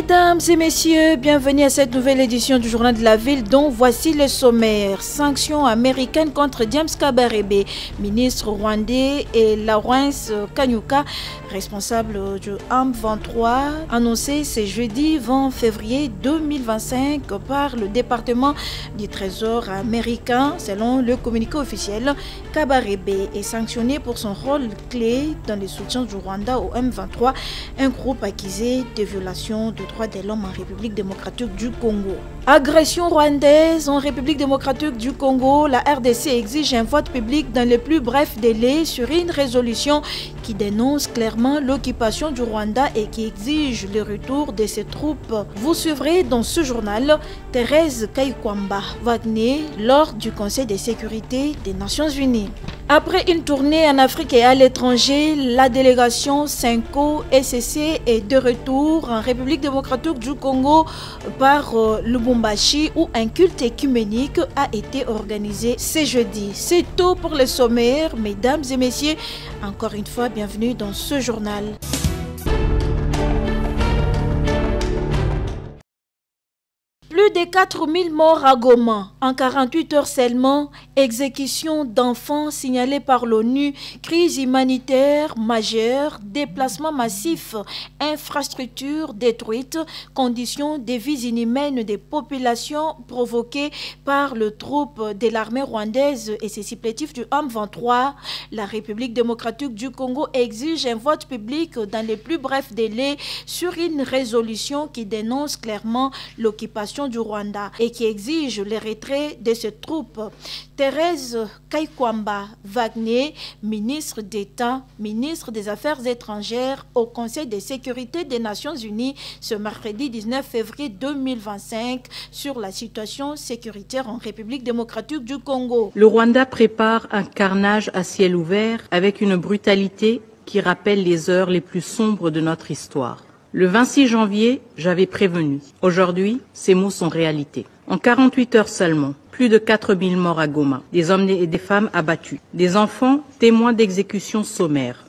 Mesdames et messieurs, bienvenue à cette nouvelle édition du Journal de la Ville dont voici les sommaires. Sanctions américaines contre James Kabarebe, ministre rwandais, et Lawrence Kanyuka, responsable du M23, annoncé ce jeudi 20 février 2025 par le département du Trésor américain. Selon le communiqué officiel, Kabarebe est sanctionné pour son rôle clé dans le soutien du Rwanda au M23, un groupe accusé de violation de droits de l'homme en République démocratique du Congo. Agression rwandaise en République démocratique du Congo, la RDC exige un vote public dans les plus brefs délais sur une résolution qui dénonce clairement l'occupation du Rwanda et qui exige le retour de ses troupes. Vous suivrez dans ce journal Thérèse Kaikwamba Wagner lors du Conseil de sécurité des Nations Unies. Après une tournée en Afrique et à l'étranger, la délégation Cinco SCC est de retour en République démocratique du Congo par Lubumbashi où un culte écuménique a été organisé ce jeudi. C'est tout pour les sommaires, mesdames et messieurs. Encore une fois, bienvenue dans ce journal. Plus de 4000 morts à Goma en 48 heures seulement, exécution d'enfants signalée par l'ONU, crise humanitaire majeure, déplacements massifs, infrastructures détruites, conditions de vie inhumaines des populations provoquées par le troupe de l'armée rwandaise et ses supplétifs du M23. La République démocratique du Congo exige un vote public dans les plus brefs délais sur une résolution qui dénonce clairement l'occupation du Rwanda et qui exige le retrait de ces troupes. Thérèse Kaikwamba Wagner, ministre d'État, ministre des Affaires étrangères au Conseil de sécurité des Nations Unies ce mercredi 19 février 2025 sur la situation sécuritaire en République démocratique du Congo. Le Rwanda prépare un carnage à ciel ouvert avec une brutalité qui rappelle les heures les plus sombres de notre histoire. Le 26 janvier, j'avais prévenu. Aujourd'hui, ces mots sont réalité. En 48 heures seulement, plus de 4000 morts à Goma, des hommes et des femmes abattus, des enfants témoins d'exécutions sommaires,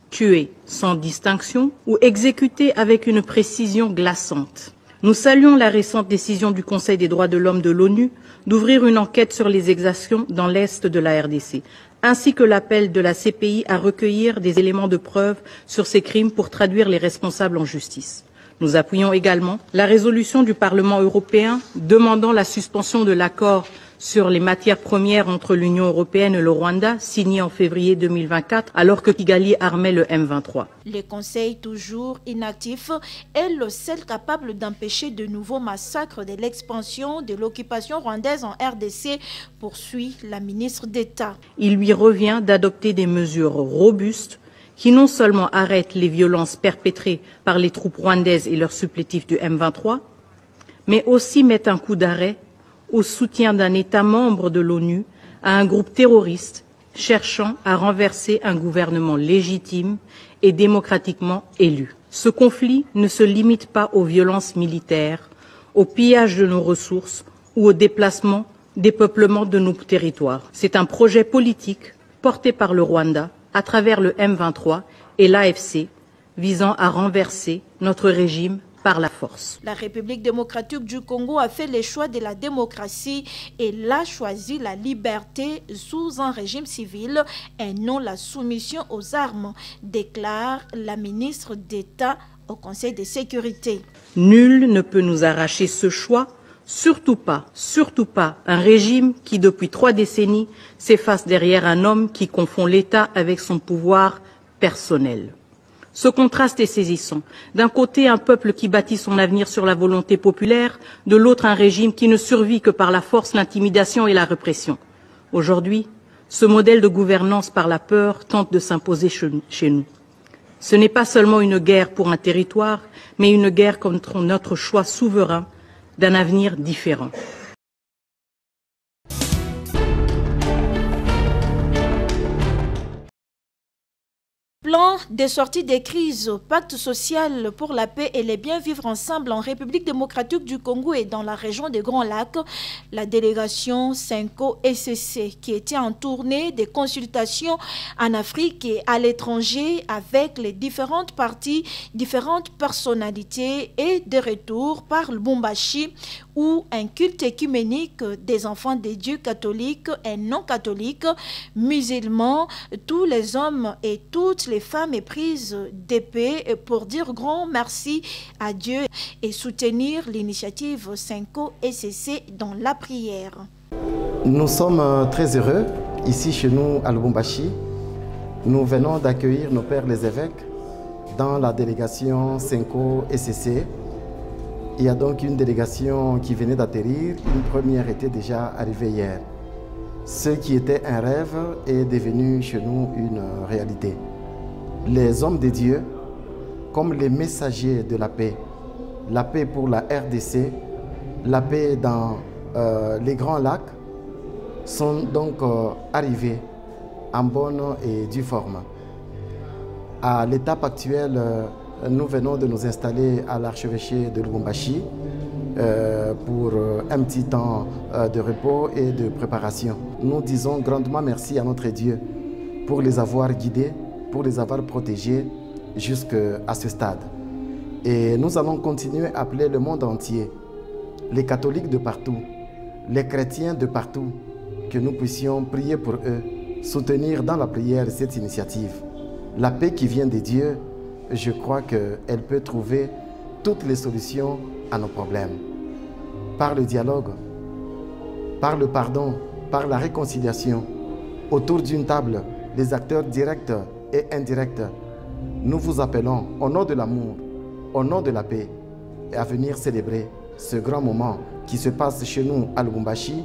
tués sans distinction ou exécutés avec une précision glaçante. Nous saluons la récente décision du Conseil des droits de l'homme de l'ONU d'ouvrir une enquête sur les exactions dans l'Est de la RDC, ainsi que l'appel de la CPI à recueillir des éléments de preuve sur ces crimes pour traduire les responsables en justice. Nous appuyons également la résolution du Parlement européen demandant la suspension de l'accord sur les matières premières entre l'Union européenne et le Rwanda, signé en février 2024, alors que Kigali armait le M23. Le Conseil, toujours inactif, est le seul capable d'empêcher de nouveaux massacres de l'expansion de l'occupation rwandaise en RDC, poursuit la ministre d'État. Il lui revient d'adopter des mesures robustes qui non seulement arrêtent les violences perpétrées par les troupes rwandaises et leurs supplétifs du M23, mais aussi mettent un coup d'arrêt au soutien d'un État membre de l'ONU à un groupe terroriste cherchant à renverser un gouvernement légitime et démocratiquement élu. Ce conflit ne se limite pas aux violences militaires, au pillage de nos ressources ou au déplacement, dépeuplement de nos territoires. C'est un projet politique porté par le Rwanda à travers le M23 et l'AFC visant à renverser notre régime par la force. La République démocratique du Congo a fait le choix de la démocratie et l'a choisi la liberté sous un régime civil et non la soumission aux armes, déclare la ministre d'État au Conseil de sécurité. Nul ne peut nous arracher ce choix, surtout pas un régime qui depuis 3 décennies s'efface derrière un homme qui confond l'État avec son pouvoir personnel. Ce contraste est saisissant. D'un côté, un peuple qui bâtit son avenir sur la volonté populaire, de l'autre, un régime qui ne survit que par la force, l'intimidation et la répression. Aujourd'hui, ce modèle de gouvernance par la peur tente de s'imposer chez nous. Ce n'est pas seulement une guerre pour un territoire, mais une guerre contre notre choix souverain d'un avenir différent. Plan de sortie des crises, pacte social pour la paix et les bien vivre ensemble en République démocratique du Congo et dans la région des Grands Lacs, la délégation SENCO-ECC qui était en tournée de consultations en Afrique et à l'étranger avec les différentes parties, différentes personnalités et de retour par Lubumbashi où un culte écuménique des enfants des dieux catholiques et non catholiques, musulmans, tous les hommes et toutes les femmes éprises d'épée pour dire grand merci à Dieu et soutenir l'initiative SENCO-ECC dans la prière. Nous sommes très heureux ici chez nous à Lubumbashi. Nous venons d'accueillir nos pères les évêques dans la délégation SENCO-ECC. Il y a donc une délégation qui venait d'atterrir, une première était déjà arrivée hier. Ce qui était un rêve est devenu chez nous une réalité. Les hommes de Dieu, comme les messagers de la paix pour la RDC, la paix dans les Grands Lacs, sont donc arrivés en bonne et due forme. À l'étape actuelle, nous venons de nous installer à l'archevêché de Lubumbashi pour un petit temps de repos et de préparation. Nous disons grandement merci à notre Dieu pour les avoir guidés, pour les avoir protégés jusqu'à ce stade. Et nous allons continuer à appeler le monde entier, les catholiques de partout, les chrétiens de partout, que nous puissions prier pour eux, soutenir dans la prière cette initiative. La paix qui vient de Dieu, je crois qu'elle peut trouver toutes les solutions à nos problèmes. Par le dialogue, par le pardon, par la réconciliation, autour d'une table, les acteurs directs et indirects, nous vous appelons au nom de l'amour, au nom de la paix, et à venir célébrer ce grand moment qui se passe chez nous à Lubumbashi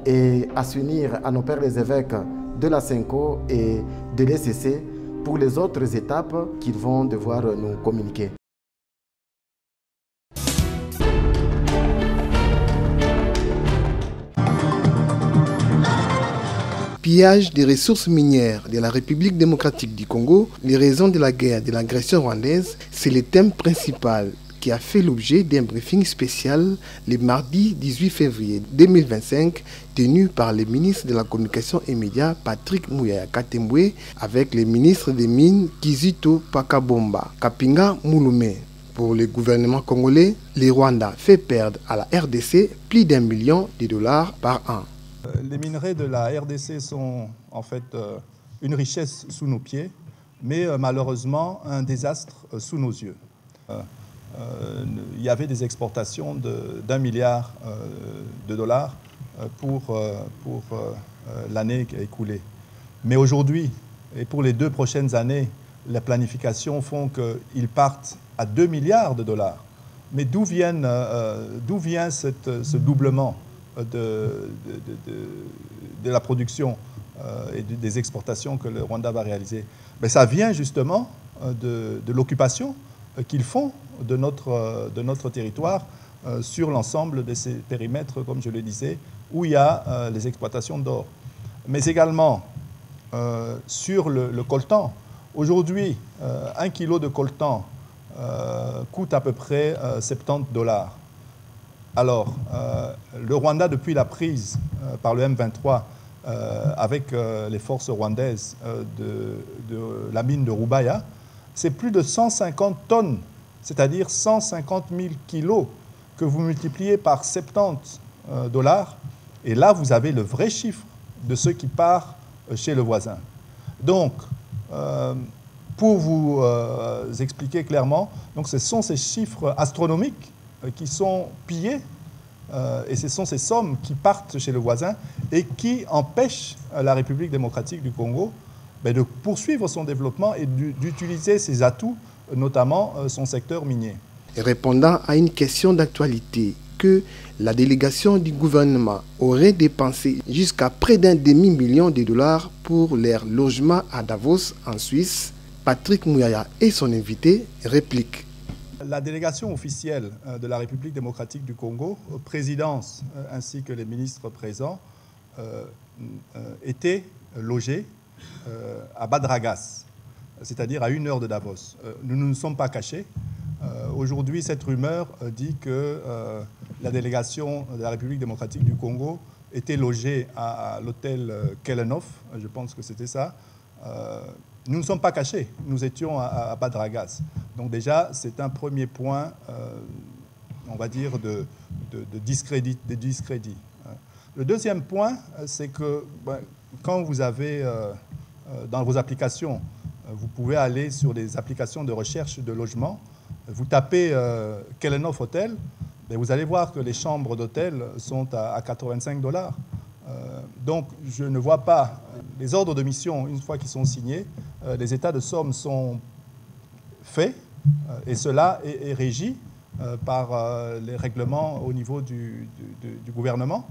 et à s'unir à nos pères les évêques de la SENCO et de l'ECC pour les autres étapes qu'ils vont devoir nous communiquer. Pillage des ressources minières de la République démocratique du Congo, les raisons de la guerre de l'agression rwandaise, c'est le thème principal qui a fait l'objet d'un briefing spécial le mardi 18 février 2025 tenu par le ministre de la Communication et Médias Patrick Muyaya Katembwe avec le ministre des Mines Kizito Pakabomba Kapinga Mouloumé. Pour le gouvernement congolais, le Rwanda fait perdre à la RDC plus d'1 million de dollars par an. Les minerais de la RDC sont en fait une richesse sous nos pieds, mais malheureusement un désastre sous nos yeux. Il y avait des exportations d'1 milliard de dollars pour l'année écoulée. Mais aujourd'hui, et pour les 2 prochaines années, la planification font qu'ils partent à 2 milliards de dollars. Mais d'où vient ce doublement de la production et des exportations que le Rwanda va réaliser? Mais ça vient justement de l'occupation qu'ils font de notre territoire sur l'ensemble de ces périmètres, comme je le disais, où il y a les exploitations d'or. Mais également sur le coltan. Aujourd'hui, 1 kilo de coltan coûte à peu près 70 $. Alors, le Rwanda, depuis la prise par le M23 avec les forces rwandaises de la mine de Rubaya, c'est plus de 150 tonnes, c'est-à-dire 150 000 kilos que vous multipliez par 70 $. Et là, vous avez le vrai chiffre de ce qui part chez le voisin. Donc, pour vous expliquer clairement, donc ce sont ces chiffres astronomiques qui sont pillés et ce sont ces sommes qui partent chez le voisin et qui empêchent la République démocratique du Congo de poursuivre son développement et d'utiliser ses atouts, notamment son secteur minier. Répondant à une question d'actualité que la délégation du gouvernement aurait dépensé jusqu'à près d'1 demi-million de dollars pour leur logement à Davos, en Suisse, Patrick Muyaya et son invité répliquent. La délégation officielle de la République démocratique du Congo, présidence ainsi que les ministres présents, étaient logés à Badragas. c'est-à-dire à 1 heure de Davos. Nous ne nous sommes pas cachés. Aujourd'hui, cette rumeur dit que la délégation de la République démocratique du Congo était logée à l'hôtel Kellenhof, je pense que c'était ça. Nous ne sommes pas cachés, nous étions à Badragas. Donc déjà, c'est un premier point, on va dire, de discrédit. Le deuxième point, c'est que quand vous avez dans vos applications, vous pouvez aller sur des applications de recherche de logement, vous tapez Kellenhof Hotel, vous allez voir que les chambres d'hôtel sont à $85. Donc je ne vois pas les ordres de mission, une fois qu'ils sont signés, les états de somme sont faits et cela est régi par les règlements au niveau du gouvernement.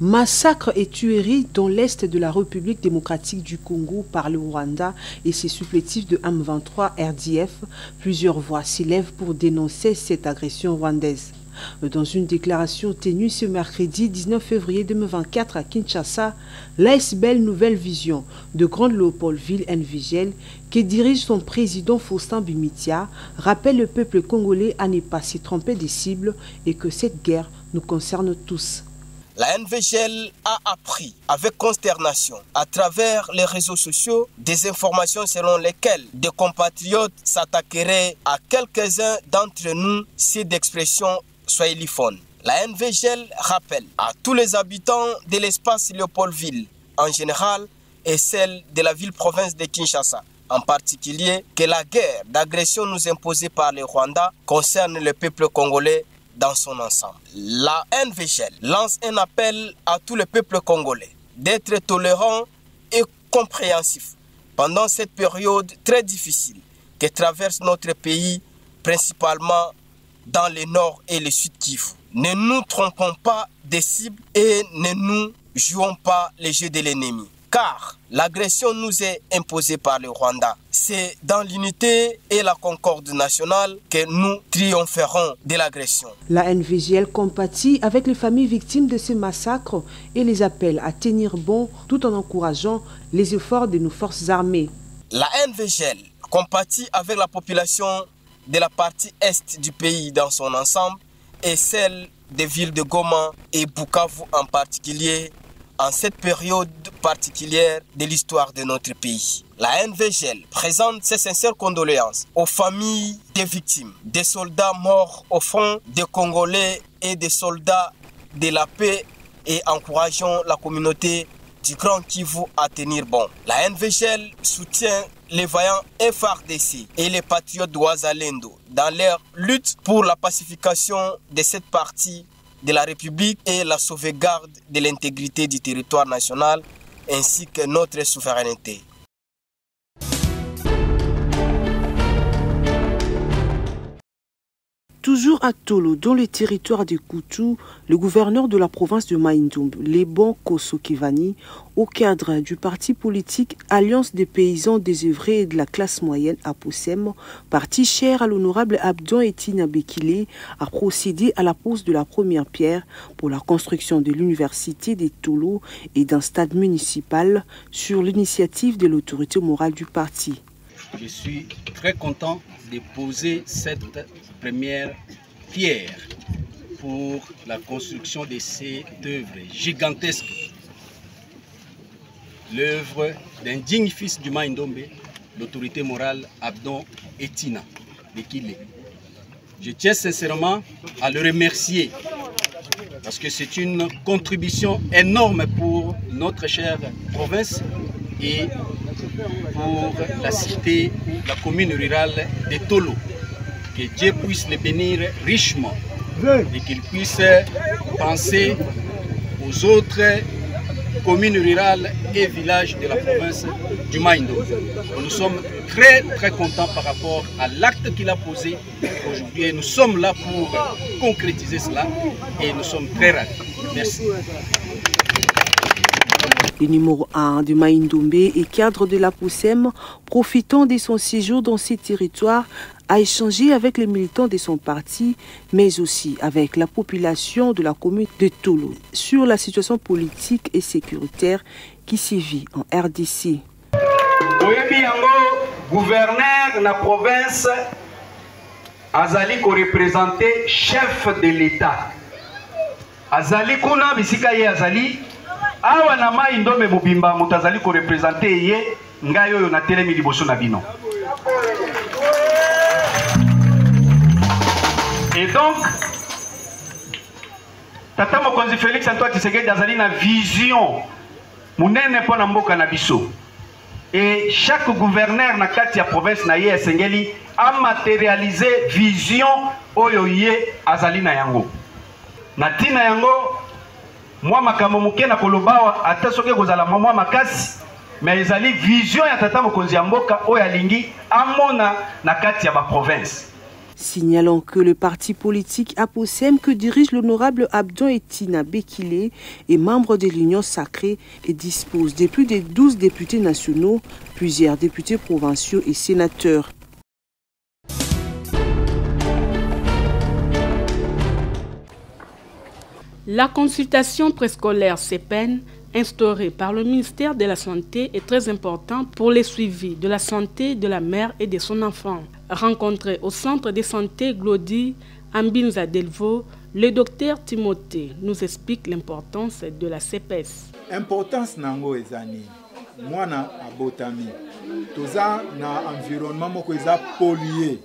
Massacres et tueries dans l'est de la République démocratique du Congo par le Rwanda et ses supplétifs de M23 RDF, plusieurs voix s'élèvent pour dénoncer cette agression rwandaise. Dans une déclaration tenue ce mercredi 19 février 2024 à Kinshasa, l'ASBL Nouvelle Vision de Grande Léopoldville NVGL, qui dirige son président Faustin Bimitia, rappelle le peuple congolais à ne pas s'y tromper des cibles et que cette guerre nous concerne tous. La NVGL a appris avec consternation à travers les réseaux sociaux des informations selon lesquelles des compatriotes s'attaqueraient à quelques-uns d'entre nous si d'expression swahiliphone. La NVGL rappelle à tous les habitants de l'espace Léopoldville en général et celle de la ville-province de Kinshasa en particulier que la guerre d'agression nous imposée par le Rwanda concerne le peuple congolais dans son ensemble. La NVGL lance un appel à tout le peuple congolais d'être tolérant et compréhensif pendant cette période très difficile que traverse notre pays, principalement dans le nord et le sud Kivu. Ne nous trompons pas des cibles et ne nous jouons pas les jeux de l'ennemi. Car l'agression nous est imposée par le Rwanda. C'est dans l'unité et la concorde nationale que nous triompherons de l'agression. La NVGL compatit avec les familles victimes de ces massacres et les appelle à tenir bon tout en encourageant les efforts de nos forces armées. La NVGL compatit avec la population de la partie est du pays dans son ensemble et celle des villes de Goma et Bukavu en particulier en cette période particulière de l'histoire de notre pays. La NVGL présente ses sincères condoléances aux familles des victimes, des soldats morts au front, des Congolais et des soldats de la paix et encourageons la communauté du Grand Kivu à tenir bon. La NVGL soutient les vaillants FARDC et les patriotes d'Ouazalendo dans leur lutte pour la pacification de cette partie de la République et la sauvegarde de l'intégrité du territoire national ainsi que notre souveraineté. Toujours à Tolo, dans le territoire de Koutou, le gouverneur de la province de Maïndombe, Lebon Kosokivani, au cadre du parti politique Alliance des paysans désœuvrés et de la classe moyenne APOSEM, parti cher à l'honorable Abdon Etina Bekile, a procédé à la pose de la première pierre pour la construction de l'université de Tolo et d'un stade municipal sur l'initiative de l'autorité morale du parti. Je suis très content de poser cette première pierre pour la construction de cette œuvre gigantesque. L'œuvre d'un digne fils du Maïndombe, l'autorité morale Abdon Etina Bekile. Je tiens sincèrement à le remercier parce que c'est une contribution énorme pour notre chère province et pour la cité, la commune rurale de Tolo. Que Dieu puisse les bénir richement et qu'il puisse penser aux autres communes rurales et villages de la province du Maïndombe. Nous sommes très contents par rapport à l'acte qu'il a posé aujourd'hui. Nous sommes là pour concrétiser cela et nous sommes très ravis. Merci. Le numéro 1 de Maïndombe et cadre de la POSEM, profitant de son séjour dans ces territoires, a échangé avec les militants de son parti, mais aussi avec la population de la commune de Tolo sur la situation politique et sécuritaire qui sévit en RDC. Gouverneur de la province azali ko représenter chef de l'État. Azali kuna bisika ye azali awa na mai ndombe mobimba mutu azali ko représenter ye ngai oyo na telemi liboso na bino. Et donc tata mokonzi Félix Antoine Tshisekedi azali na vision munene pona mboka na biso. Et chaque gouverneur na kati ya province na ye esengeli a matérialiser vision oyo ye azali na yango. Na tina yango mwa makambo muke na kolobawa ata soki kozala mwa makasi mais ezali vision ya tata mokonzi ya mboka oyo alingi amona na kati ya ba province. Signalons que le parti politique APOSEM que dirige l'honorable Abdon Etina Bekile est membre de l'Union sacrée et dispose de plus de 12 députés nationaux, plusieurs députés provinciaux et sénateurs. La consultation préscolaire CEPEN instaurée par le ministère de la Santé est très importante pour le suivi de la santé de la mère et de son enfant. Rencontré au centre de santé Glody, Ambinza Delvaux, le docteur Timothée nous explique l'importance de la CPS. Importance nango ezani mwana abotami toza na environnement moko eza pollué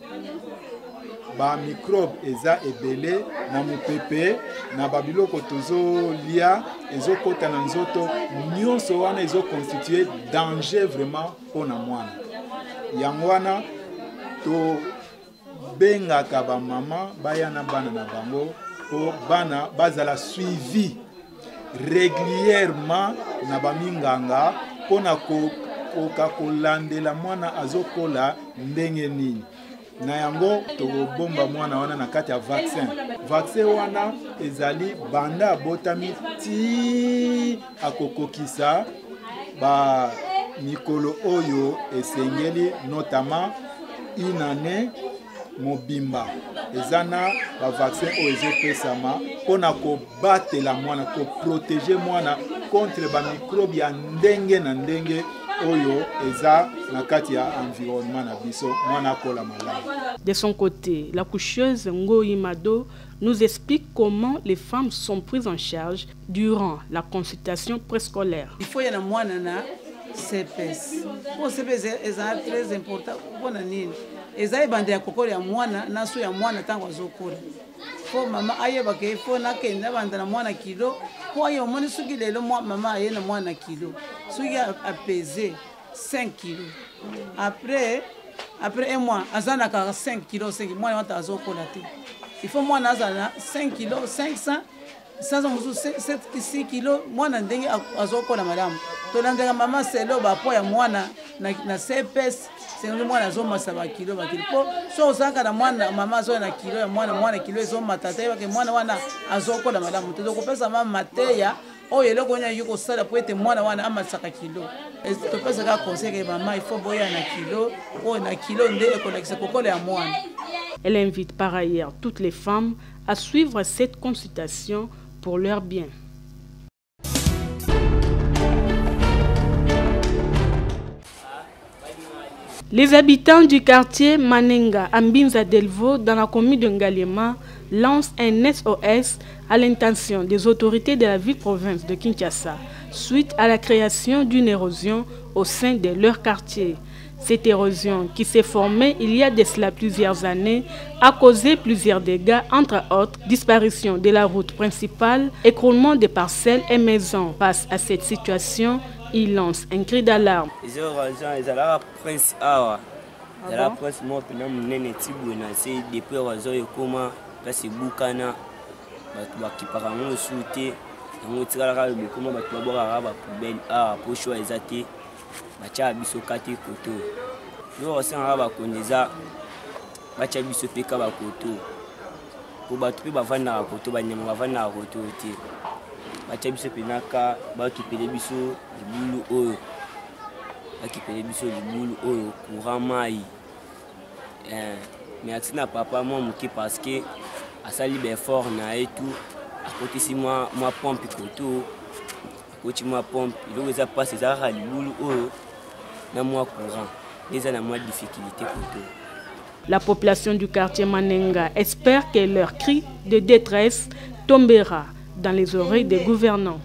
ba microbe eza ebele na mupepe na babiloko tozo lia ezokota na nzoto nyonso wana ezo constituer danger vraiment pona mwana yango wana to bengaka ba mama bayana bana na bango po bana bazala suivi régulièrement na baminganga pona ko kolandela mwana azokola ndenge nini na yango tobomba mwana wana na kati ya vaccin wana ezali banda botami ti akokokisa ba mikolo oyo esengeli notamment une année mobimba ezana ba vaccin oyo ezopesama pona ko batela mwana ko protéger mwana contre ba microbe ya ndenge na ndenge oyo eza na kati ya environnement na biso mwana kola malamu. De son côté, la coucheuse Ngo Imado nous explique comment les femmes sont prises en charge durant la consultation préscolaire. Il faut y avoir mwana na CPS. Pour CPS est très important pour nini. Ezai bande ya kokole ya mwana na so ya mwana tango azokola. Fo mama ayeba ke fo na kenda banda na mwana kilo po ayo moni suki lelo mama ayena mwana kilo. Suki apaiser 5 kilos. Après un mois azana ka 5 kilos 5 mois wata azokola te. Il faut mwana azana 5 kilos 500 sasa musu 6 kilos mwana ndenge azokola malamu. To landeka mama selo ba po ya mwana na CPS c'est le mwana zoma saba kilo bakili po so osaka na mwana mama zo na kilo ya mwana kilo zo matata yake mwana wana azokola malamu to kopesa mama mateya oyo eloko nya yuko sala po ete mwana wana amasaka kilo to pesa ka conseil mama il faut boya na kilo o na kilo nde ekolakisa kokola ya mwana. Elle invite par ailleurs toutes les femmes à suivre cette consultation pour leur bien. Les habitants du quartier Manenga, Ambinza Delvaux, dans la commune de Ngaliema, lancent un SOS à l'intention des autorités de la ville-province de Kinshasa, suite à la création d'une érosion au sein de leur quartier. Cette érosion, qui s'est formée il y a de cela plusieurs années, a causé plusieurs dégâts, entre autres disparition de la route principale, écroulement des parcelles et maisons. Face à cette situation, il lance un cri d'alarme. bacha biso kati koto yo osanga bakondeza bacha biso peka bakoto po batu pe bavanda koto banyama bavanda koto te bacha biso penaka batu pele biso libulu oyo bakipele biso libulu oyo courant mai merci na papa moi moki parce que asali effort na et tout à côté si moi pompe koto à côté moi pompe il faut ça passe ça halibulu na moi courant déjà na moi difficulté koto. La population du quartier Manenga espère que leur cri de détresse tombera dans les oreilles des gouvernants.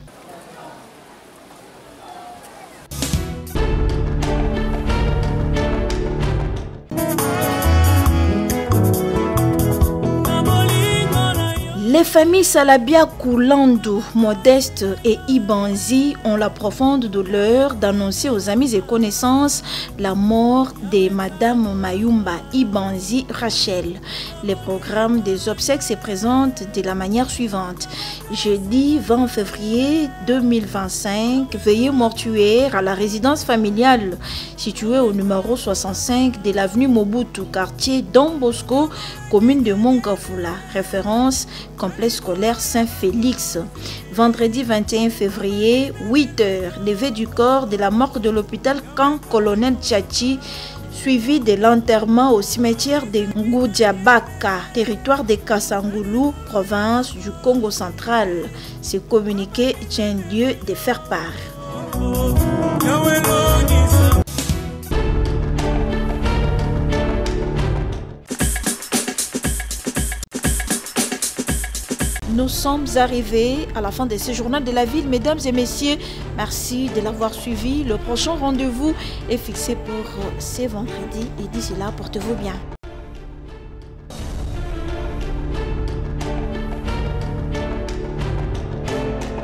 Les familles Salabia Koulandou, Modeste et Ibanzi ont la profonde douleur d'annoncer aux amis et connaissances la mort de Madame Mayumba Ibanzi Rachel. Le programme des obsèques se présente de la manière suivante. Jeudi 20 février 2025, veillée mortuaire à la résidence familiale située au numéro 65 de l'avenue Mobutu, quartier Don Bosco, commune de Mongafula, référence complexe scolaire Saint-Félix. Vendredi 21 février, 8h, levé du corps de la morgue de l'hôpital Camp Colonel Tchachi, suivi de l'enterrement au cimetière de Ngoudjabaka, territoire de Kassangoulou, province du Congo central. Ce communiqué tient lieu de faire part. Nous sommes arrivés à la fin de ce journal de la ville. Mesdames et messieurs, merci de l'avoir suivi. Le prochain rendez-vous est fixé pour ce vendredi et d'ici là, portez-vous bien.